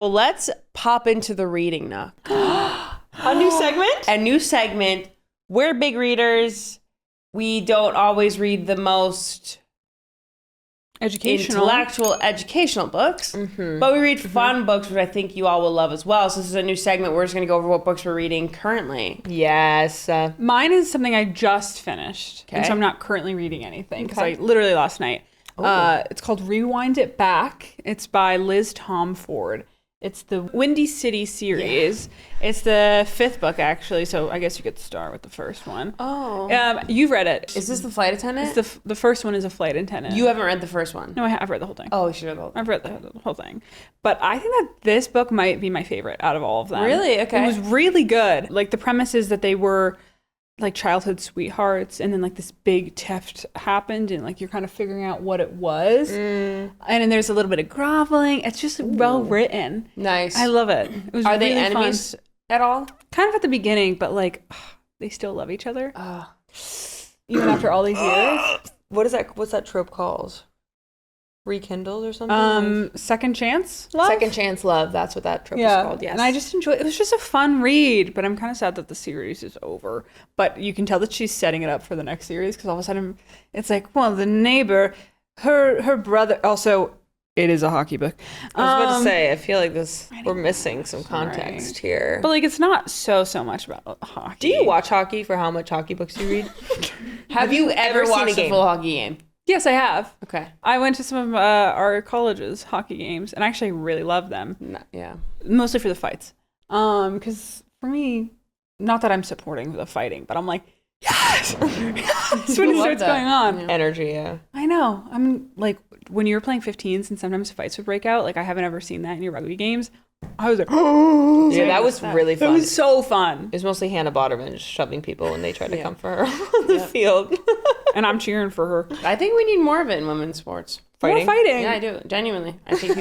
Well, let's pop into the Reading Nook. A new segment? A new segment. We're big readers. We don't always read the most intellectual, educational books, but we read fun books, which I think you all will love as well. So this is a new segment. We're just going to go over what books we're reading currently. Yes. Mine is something I just finished, and so I'm not currently reading anything because I literally last night. It's called Rewind It Back. It's by Liz Tomford. It's the Windy City series. Yeah. It's the 5th book, actually, so I guess you could start with the first one. Oh. You've read it. Is this the flight attendant? It's the first one is a flight attendant. You haven't read the first one? No, I've read the whole thing. Oh, you should read the whole thing. I've read the whole thing. But I think that this book might be my favorite out of all of them. Really? Okay. It was really good. Like, the premise is that they were like childhood sweethearts, and then like this big theft happened, and like you're kind of figuring out what it was, and then there's a little bit of groveling. It's just well written. Nice. I love it. It was Are really they enemies fun. at all? Kind of at the beginning, but like they still love each other even after all these years. What's that trope called? Rekindled or something? Second chance love? Second chance love. That's what that trope is called. Yes. And I just enjoyed it. It was just a fun read, but I'm kind of sad that the series is over. But you can tell that she's setting it up for the next series because all of a sudden it's like, well, the neighbor, her brother. Also, it is a hockey book. I was about to say, I feel like we're missing some context here. But like, it's not so much about hockey. Do you watch hockey for how much hockey books you read? Have you ever watched a full hockey game? Yes, I have. Okay. I went to some of our college's hockey games, and I actually really love them. Yeah. Mostly for the fights. Because for me, not that I'm supporting the fighting, but I'm like, yes! Yes! When it starts going on. Yeah. Energy, yeah. I know. I'm like, when you were playing 15s and sometimes fights would break out, like I haven't ever seen that in your rugby games. I was like, oh, yeah, that was really fun. It was so fun. It was mostly Hannah Boderman just shoving people when they tried to come for her on the field. And I'm cheering for her. I think we need more of it in women's sports. More fighting. Yeah, I do. Genuinely. I think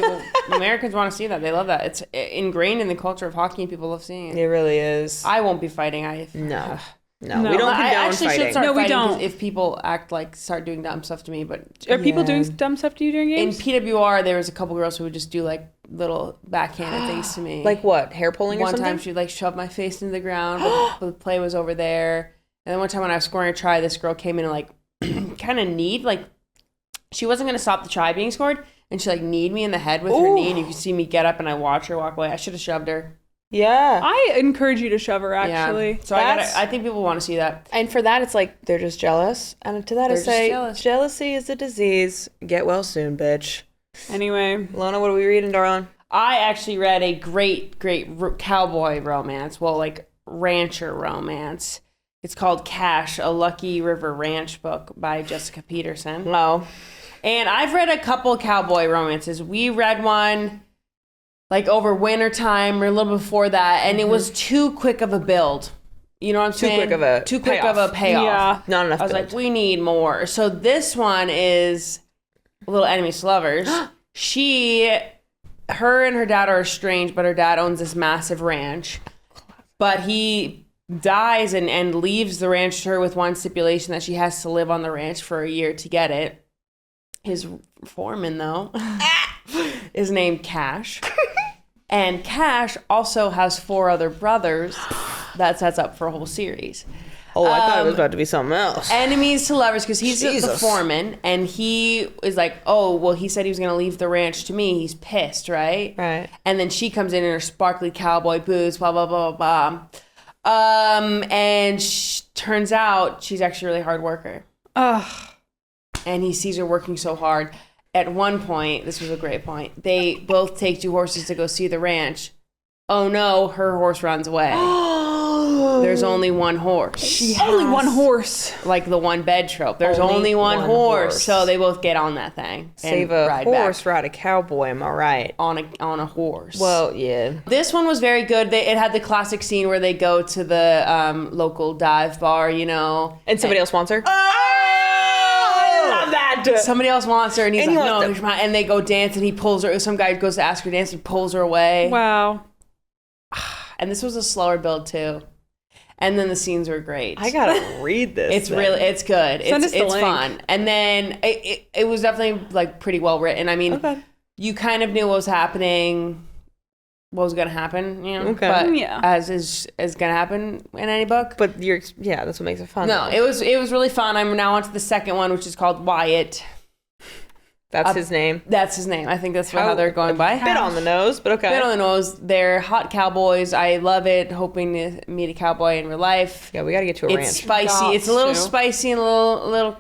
Americans want to see that. They love that. It's ingrained in the culture of hockey and people love seeing it. It really is. I won't be fighting. No, we don't condone I actually fighting. should start No, we fighting don't. if people start doing dumb stuff to me. But Are people doing dumb stuff to you during games? In PWR, there was a couple girls who would just do like little backhanded things to me. Like what? Hair pulling or something? One time she'd like shove my face into the ground, but the play was over there. And then one time when I was scoring a try, this girl came in and like kind of kneed, like she wasn't going to stop the try being scored. And she like kneed me in the head with her knee. And you could see me get up and I watch her walk away. I should have shoved her. Yeah. I encourage you to shove her, actually. Yeah. So I think people want to see that. And for that, it's like, they're just jealous. And to that I say, jealousy is a disease. Get well soon, bitch. Anyway. Ilona, what are we reading, darling? I actually read a great cowboy romance. Well, like rancher romance. It's called Cash, a Lucky River Ranch book by Jessica Peterson. Oh. And I've read a couple cowboy romances. We read one like over winter time or a little before that, and it was too quick of a build. You know what I'm saying? Too quick of a payoff. Yeah. Not enough I was build. like, we need more. So this one is a little enemies to lovers. Her and her dad are estranged, but her dad owns this massive ranch. But he dies and leaves the ranch to her with one stipulation that she has to live on the ranch for a year to get it. His foreman, though, is named Cash. And Cash also has 4 other brothers that sets up for a whole series. Oh, I thought it was about to be something else. Enemies to lovers, because he's the foreman, and he is like, oh, well, he said he was going to leave the ranch to me. He's pissed, right? Right. And then she comes in her sparkly cowboy boots, blah, blah, blah, blah, blah. And turns out she's actually a really hard worker. Ugh. And he sees her working so hard. At one point, this was a great point, they both take 2 horses to go see the ranch. Oh no, her horse runs away. There's only one horse. Only one horse. Like the one bed trope. There's only one horse. So they both get on that thing. Save a horse, ride a cowboy, am I right? On a horse. Well, yeah. This one was very good. It had the classic scene where they go to the local dive bar, you know. And somebody else wants her? Somebody else wants her, and he's like, no, and they go dance, and he pulls her. Some guy goes to ask her to dance, and pulls her away. Wow. And this was a slower build too. And then the scenes were great. I gotta read this. It's good. It's link. fun. And then it was definitely like pretty well written. I mean, you kind of knew what was happening. what was gonna happen, you know. Okay. But Yeah. as is gonna happen in any book. But that's what makes it fun. No, though. it was really fun. I'm now on to the second one, which is called Wyatt. That's his name. That's his name. I think that's how they're going by. Bit on the nose, but okay. Bit on the nose. They're hot cowboys. I love it. Hoping to meet a cowboy in real life. Yeah, we got to get to a ranch. It's spicy. It's a little spicy and a little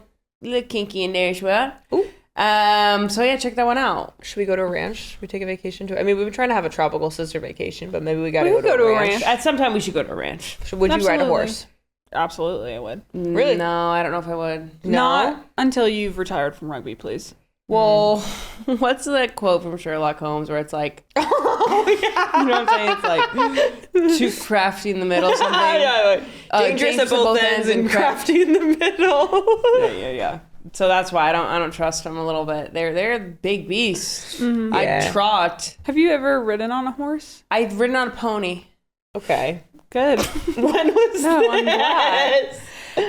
kinky in there as well. Ooh. So yeah, check that one out. Should we go to a ranch? Should we take a vacation to? I mean, we've been trying to have a tropical sister vacation, but maybe we got to go to a ranch. At some time, we should go to a ranch. Would you ride a horse? Absolutely, I would. Really? No, I don't know if I would. Not until you've retired from rugby, please. Well, what's that quote from Sherlock Holmes where it's like, oh yeah, you know what I'm saying? It's like too crafty in the middle, something. yeah, dangerous at both ends and crafty in the middle. yeah. So that's why I don't trust them a little bit. They're big beasts. Mm-hmm. I trot. Have you ever ridden on a horse? I've ridden on a pony. Okay, good. When was I'm glad.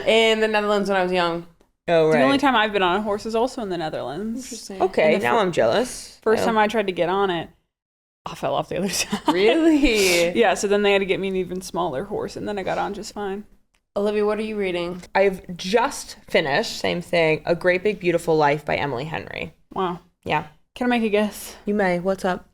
In the Netherlands when I was young. Oh, right. The only time I've been on a horse is also in the Netherlands. Interesting. Okay, now I'm jealous. First time I tried to get on it, I fell off the other side. Really? Yeah, so then they had to get me an even smaller horse, and then I got on just fine. Olivia, what are you reading? I've just finished, same thing, A Great Big Beautiful Life by Emily Henry. Wow. Yeah. Can I make a guess? You may. What's up?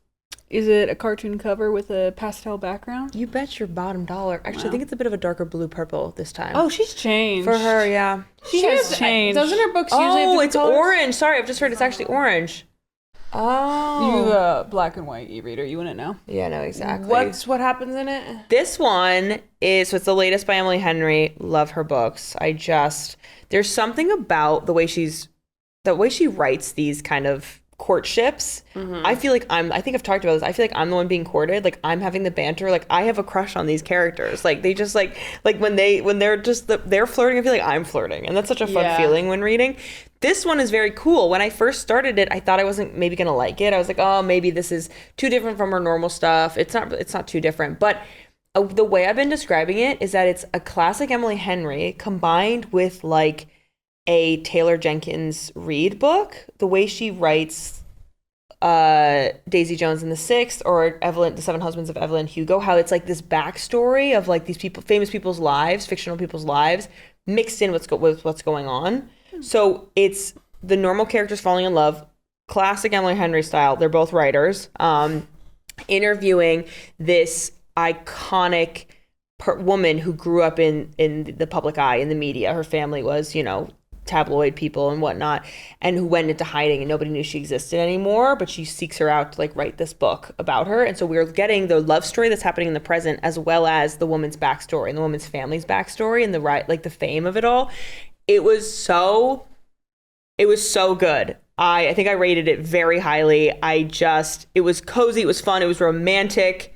Is it a cartoon cover with a pastel background? You bet your bottom dollar. Actually, I think it's a bit of a darker blue purple this time. Oh, she's changed. For her, yeah. She has changed. Doesn't her books usually have Oh, different it's colors? orange. Sorry, I've just heard it's actually orange. Oh. You a black and white e-reader, you wouldn't know. Yeah, no, exactly. What happens in it? This one is, so it's the latest by Emily Henry. Love her books. There's something about the way she writes these kind of courtships. Mm-hmm. I feel like I think I've talked about this. I feel like I'm the one being courted. Like I'm having the banter. Like I have a crush on these characters. Like they just like when they're flirting, I feel like I'm flirting. And that's such a fun feeling when reading. This one is very cool. When I first started it, I thought I wasn't maybe going to like it. I was like, oh, maybe this is too different from her normal stuff. It's not too different. But the way I've been describing it is that it's a classic Emily Henry combined with like a Taylor Jenkins Reid book. The way she writes Daisy Jones and the Sixth or The Seven Husbands of Evelyn Hugo, how it's like this backstory of like these famous people's lives, fictional people's lives, mixed in with what's going on. So it's the normal characters falling in love, classic Emily Henry style. They're both writers, interviewing this iconic woman who grew up in the public eye, in the media. Her family was, tabloid people and whatnot, and who went into hiding and nobody knew she existed anymore, but she seeks her out to like write this book about her. And so we're getting the love story that's happening in the present as well as the woman's backstory and the woman's family's backstory and the fame of it all. It was so good. I think I rated it very highly. It was cozy, it was fun, it was romantic,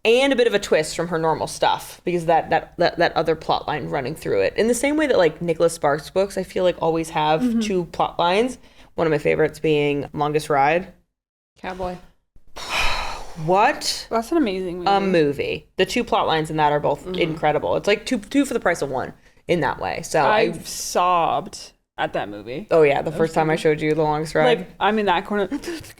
and a bit of a twist from her normal stuff because that other plot line running through it. In the same way that like Nicholas Sparks books, I feel like always have two plot lines. One of my favorites being Longest Ride. Cowboy. What? That's an amazing movie. A movie. The two plot lines in that are both incredible. It's like two for the price of one in that way. So I've sobbed at that movie. Oh yeah, the first time I showed you The Longest Ride. Like I'm in that corner,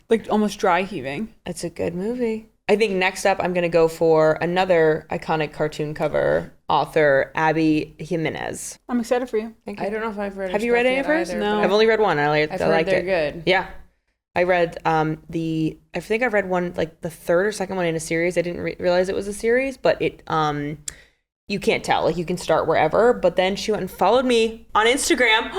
like almost dry heaving. It's a good movie. I think next up I'm going to go for another iconic cartoon cover author, Abby Jimenez. I'm excited for you. Thank you. I don't know if I've read. Have you read any of hers? No. I've only read one. I I've heard liked they're it. good. Yeah. I read I think I read one, like the third or second one in a series. I didn't realize it was a series, but it, you can't tell. Like you can start wherever, but then she went and followed me on Instagram.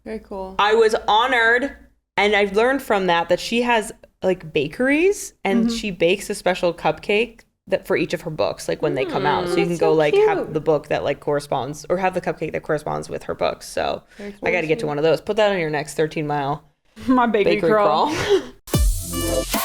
Very cool. I was honored, and I've learned from that she has like bakeries, and she bakes a special cupcake that for each of her books, like when they come out. So you can go like cute. have the book that like corresponds, or have the cupcake that corresponds with her books. So Cool. I got to get to one of those. Put that on your next 13-mile My bakery bakery crawl. crawl.